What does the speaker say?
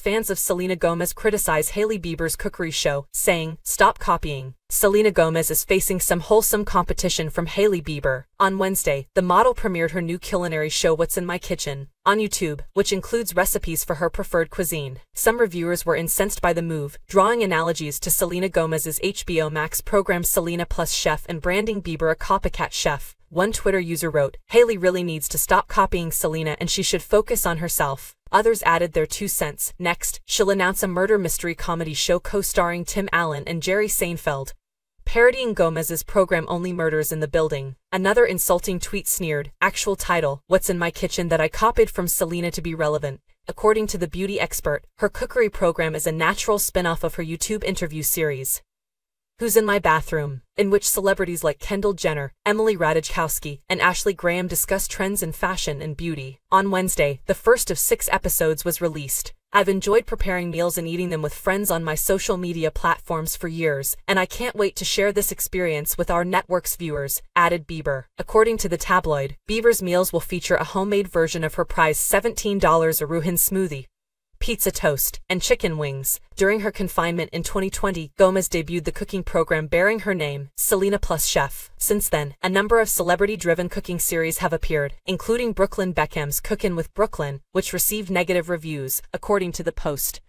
fans of Selena Gomez criticize Hailey Bieber's cookery show, saying, "Stop copying." Selena Gomez is facing some wholesome competition from Hailey Bieber. On Wednesday, the model premiered her new culinary show What's in My Kitchen on YouTube, which includes recipes for her preferred cuisine. Some reviewers were incensed by the move, drawing analogies to Selena Gomez's HBO Max program Selena Plus Chef and branding Bieber a copycat chef. One Twitter user wrote, "Hailey really needs to stop copying Selena and she should focus on herself." Others added their 2 cents. Next, she'll announce a murder mystery comedy show co-starring Tim Allen and Jerry Seinfeld, parodying Gomez's program Only Murders in the Building. Another insulting tweet sneered, "Actual title, What's in My Kitchen that I copied from Selena to be relevant." According to the beauty expert, her cookery program is a natural spin-off of her YouTube interview series, Who's in My Bathroom, in which celebrities like Kendall Jenner, Emily Ratajkowski, and Ashley Graham discuss trends in fashion and beauty. On Wednesday, the first of 6 episodes was released. "I've enjoyed preparing meals and eating them with friends on my social media platforms for years, and I can't wait to share this experience with our network's viewers," added Bieber. According to the tabloid, Bieber's meals will feature a homemade version of her prized $17 Aruhan smoothie, pizza toast, and chicken wings. During her confinement in 2020, Gomez debuted the cooking program bearing her name, Selena Plus Chef. Since then, a number of celebrity-driven cooking series have appeared, including Brooklyn Beckham's Cookin' with Brooklyn, which received negative reviews, according to the Post.